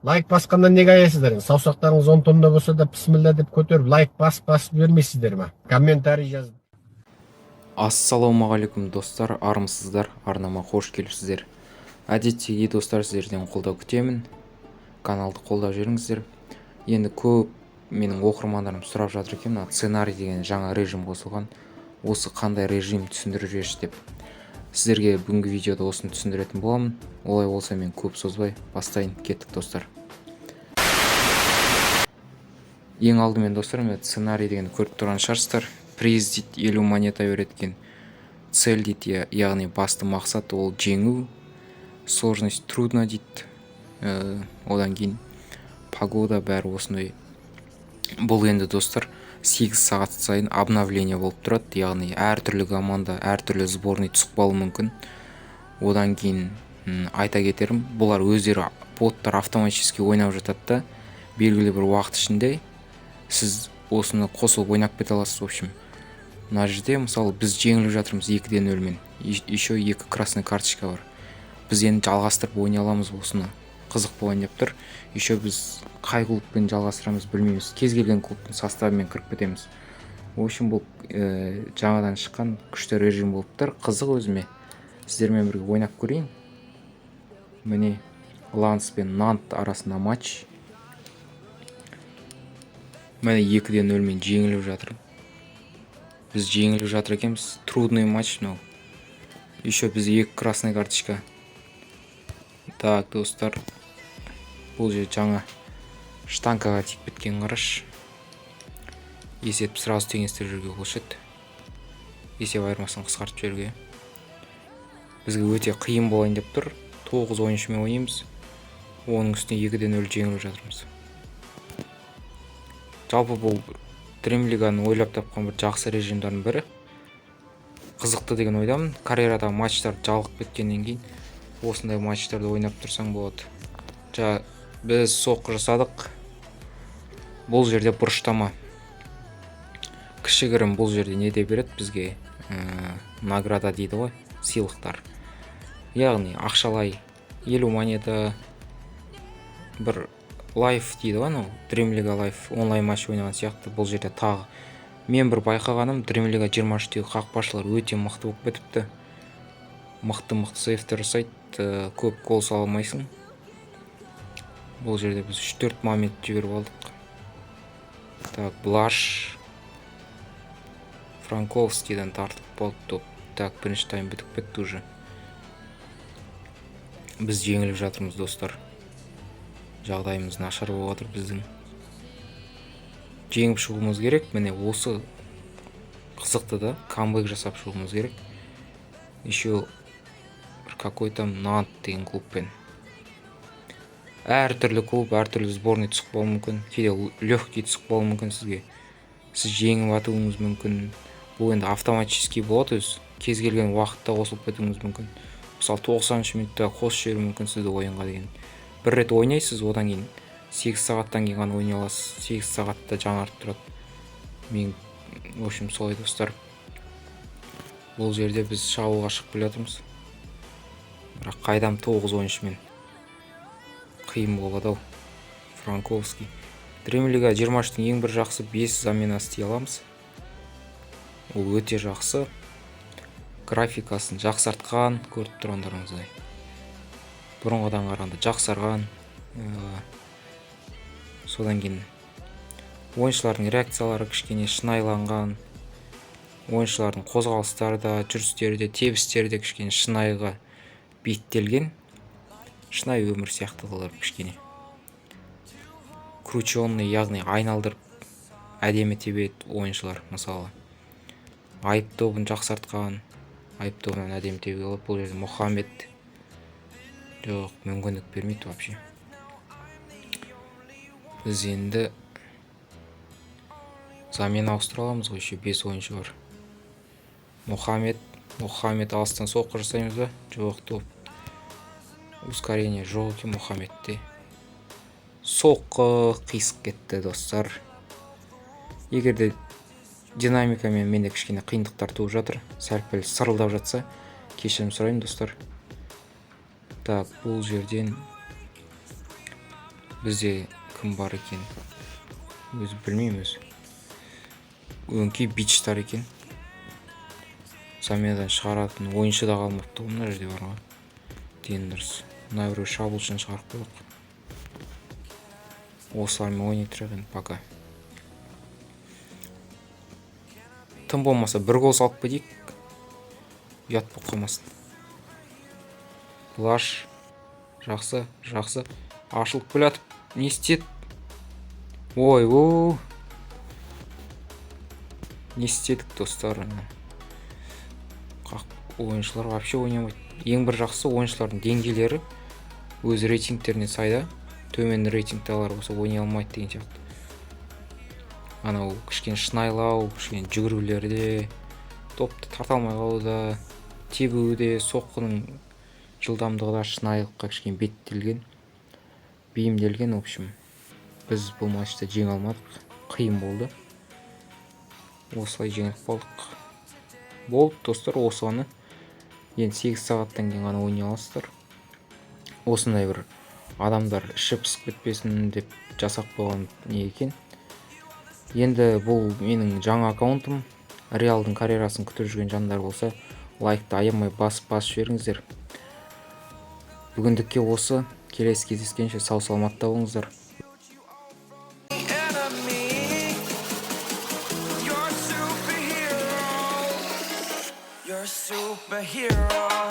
Лайк басқандан неге аясыздар? Саусақтарыңыз 10 тонна болса да бисмилля деп көтеріп, лайк басып бермейсіздер ме? Комментарий жазып. Ассалаумағалейкум достар, армысыздар, арнама қош келіпсіздер. Әдеттегі достар, сіздерден қолдау күтемін. Каналды қолдап жүріңіздер. Енді көп менің оқырмандарым сұрап жатыр екен, сценарий деген жаңа режим қосылған. Осы қандай режим, түсіндіріп жіберші деп. Сіздерге бүгінгі видеода осыны түсіндіретін боламын. Олай болса мен көп созбай бастайын, кеттік достар. Ең алдымен достар, мен сценарий деген көріп тұрған шығарсыздар. Приз дейді, 50 монета береді. Цель дейді, яғни басты мақсат ол жеңу. Сложность трудно дейді. Одан кейін погода бәрі осындай. Бұл енді достар 8 сағат сайын обновление болып тұрады, яғни әртүрлі команда, әртүрлі сборный түсіп қалуы мүмкін. Одан кейін айта кетерім, бұлар өздері боттар автоматически ойнап жатады да, белгілі бір уақыт ішінде сіз осыны қосылып ойнап кете аласыз. В общем, мына жерде мысалы біз жеңіліп жатырмыз 2-0-мен. Еще 2 красный карточка бар. Біз енді жалғастырып ойнай аламыз, осыны қызық болайын деп тұр. Еще біз қай клубпен жалғастырамыз білмейміз. Кез келген клубтың составымен кіріп кетеміз. В общем, бұл жаңадан шыққан күшті режим болып тұр. Қызық өзіме. Сіздермен бірге ойнап көрейін. Міне Ланс пен Нант арасында матч. Міне 2-0-мен жеңіліп жатыр. Біз жеңіліп жатыр екенбіз. Трудный матч, но еще біз 2 красный карточка. Так, достар, бұл жер жаңа штанкаға тиіп кеткен қараш. Есеп сразу теңестіріп жүрге қошет. Есеп айырмасын қысқартып жүрге. Бізге өте қиын болайын деп тұр. 9 ойыншымен ойнаймыз. Оның үстіне 2-0 жеңіліп жатырмыз. Жалпы бұл Дремлиганың ойлап тапқан бір жақсы режимдардың бірі. Қызықты деген ойдамын. Карьерадағы матчтар жалғып кеткеннен кейін осындай матчтарды ойнап тұрсаң болады. Біз соққы жасадық. Бұл жерде бұрыштама. Кішігірім бұл жерде не де береді бізге? Награда дейді ғой, сыйлықтар. Яғни ақшалай 50 монета, бір лайф дейді ғой, Дремлига лайф онлайн матч ойнаған сияқты. Бұл жерде тағы мен бір байқағаным, Дремлига 23-тегі қақпашылар өте мықты болып кетіпті. Мықты сейфтер жасайды, көп гол сала алмайсың. Бұл жерде біз 3-4 момент жіберіп алдық. Так, Блаш Франковскийден тартып болды топ. Так, бірінші тайм бітіп кетті уже. Біз жеңіліп жатырмыз достар. Жағдайымыз нашар болып жатыр біздің. Жеңіп шығуымыз керек. Міне осы қызықты да, камбэк жасап шығуымыз керек. Еще какой-то Нант деген клубпен. Әртүрлі клуб, әртүрлі сборный түсіп қалуы мүмкін. Кейде легкий түсіп қалуы мүмкін сізге. Сіз жеңіп атуыңыз мүмкін. Бұл енді автоматически болады, кез келген уақытта қосылып кетуіңіз мүмкін. Мысалы 90 минутта қосып жіберуі мүмкін сізді ойынға деген. Бір рет ойнайсыз, одан кейін 8 сағаттан кейін ғана ойнай аласыз. 8 сағатта жаңарып тұрады. Мен, в общем, солай достар. Бұл жерде біз шабуылға шығып келе жатырмыз. Бірақ қайдам 9 ойыншымен қиын болады ау. Франковский. Дремлига 23-тің ең бір жақсы 5 замена істей аламыз. Ол өте жақсы. Графикасын жақсартқан, көріп тұрғандарыңыздай. Бұрынғыдан қарағанда жақсарған. Содан кейін ойыншылардың реакциялары кішкене шынайланған. Ойыншылардың қозғалыстары да, жүрістері де, тебістері де кішкене шынайға бейіттелген. Шынай өмір сияқты қылар кішкене. Крученный, яғни айналдырып әдемі тебеді ойыншылар. Мысалы айып добын жақсартқан. Айып добынан әдемі тебе алып, бұл жерде Мұхаммед жоқ, мүмкіндік бермейді вообще. Біз енді замена ауыстыра аламыз ғой, еще 5 ойыншы бар. Мұхаммед алыстан соққы жасаймыз ба? Жоқ, топ. Ускорение жоқ екен Мұхаммедте. Соққы қисық кетті достар. Егерде динамикамен менде кішкене қиындықтар туып жатыр, сәл-пәл сырылдап жатса, кешірім сұраймын достар. Так, бұл жерден бізде кім бар екен өзі білмейміз. Өңкей бичтар екен. Замядан шығаратын ойыншы да қалмапты ғой мына жерде бар ғой. Дендерс. Мына біреу шабуылшыны шығарып қойдық. Осылармен ойнайтырақ енді пока. Тым болмаса бір гол салып кетейік. Ұят болып қалмасын. Лаш. Жақсы. Ашылып келе жатып. Не істеді? Ой. Не істедік, достар? Ойыншылар вообще ойнамайды. Ең бір жақсы ойыншылардың деңгейлері өз рейтингтеріне сайда. Төмен рейтингталар болса ойнай алмайды деген сияқты. Анау кішкене шынайлау, кішкене жүгірулерде, топты тарта алмай қалуда, тебуде, соққының жылдамдығы да шынайылыққа кішкене беттелген, бейімделген. В общем, біз бұл матчта жеңе алмадық, қиын болды. Осылай жеңіліп қалдық. Болды, достар, осыны енді 8 сағаттан кейін ғана ойнай аласыздар. Осындай бір адамдар іші пысып кетпесін деп жасап қойған не екен. Енді бұл менің жаңа аккаунтым. Реалдың карьерасын күтіп жүрген жандар болса, лайкты аямай басып жіберіңіздер. Бүгіндікке осы. Келесі кездескенше сау саламатта болыңыздар. You're a superhero.